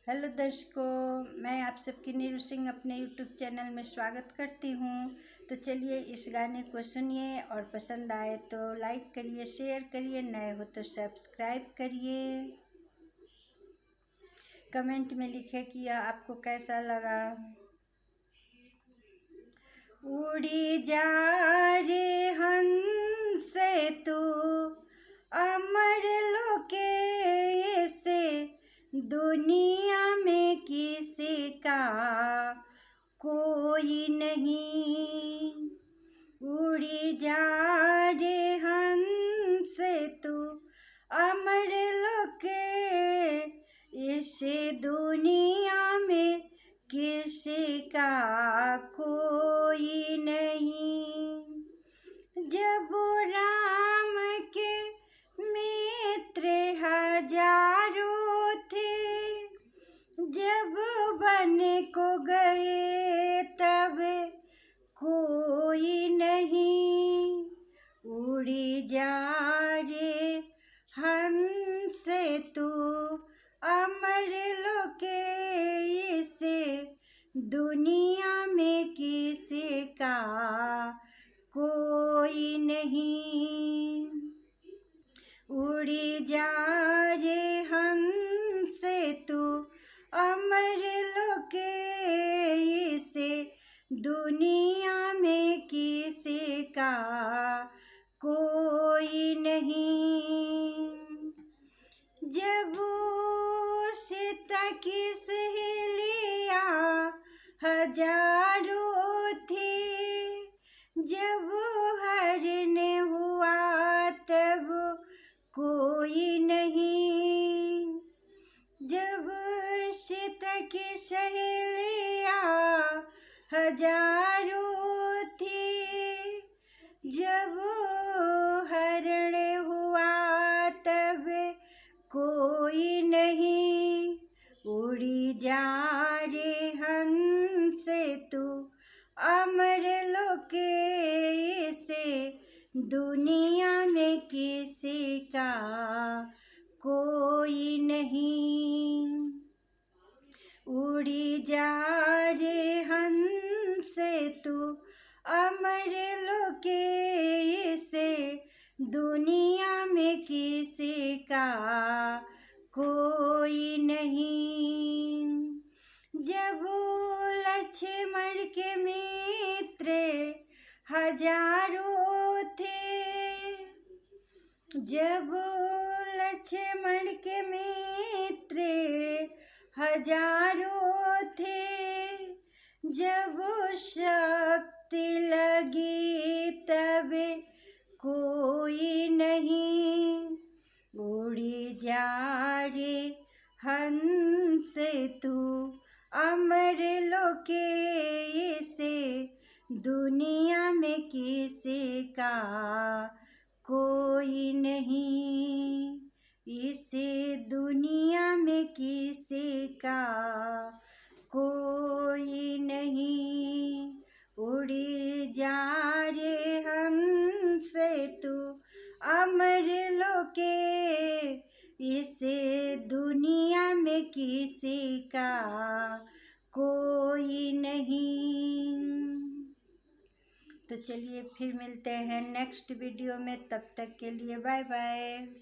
Hello दर्शकों, मैं आप सबकी नीरू सिंह अपने यूट्यूब चैनल में स्वागत करती हूँ। तो चलिए इस गाने को सुनिए और पसंद आए तो लाइक करिए, शेयर करिए, नए हो तो सब्सक्राइब करिए। कमेंट में लिखे कि यह आपको कैसा लगा। उड़ी जा रे हंस तू अमर लोके से, दुनिया में किसी का कोई नहीं। उड़ी जा रे हंस तू अमर लोके, इस दुनिया में किसी का कोई नहीं। जब राम के मित्र हजारों थे, जब बन को गए तब कोई नहीं। उड़ी जा रे हंस तू अमर लोके, इसे दुनिया में किसी का कोई नहीं। उड़ी जा रे हंस तू अमर लोके, इसे दुनिया में किसी का कोई नहीं। जब सीता की सहेलियां हजारों थी, जब हरण हुआ तब कोई नहीं। जब सीता की सहेलियां हजारों थी, जब हरण हुआ तब कोई नहीं। उड़ी जा रे हंस तू अमर लोके, इसे दुनिया में किसी का कोई नहीं। उड़ी जा रे हंस तू अमर लोके, इसे दुनिया में किसी का कोई नहीं। जब लक्ष्मण के मित्र हजारों थे, जब लक्ष्मण के मित्र हजारों थे, जब शक्ति लगी तब कोई नहीं। उड़ी जा रे हंस तू अमर लोके, इसे दुनिया में किसी का कोई नहीं। इसे दुनिया में किसी का कोई नहीं। उड़ी जा रे हंस तू अमर लोके, इसे दुनिया में किसी का कोई नहीं। तो चलिए फिर मिलते हैं नेक्स्ट वीडियो में, तब तक के लिए बाय बाय।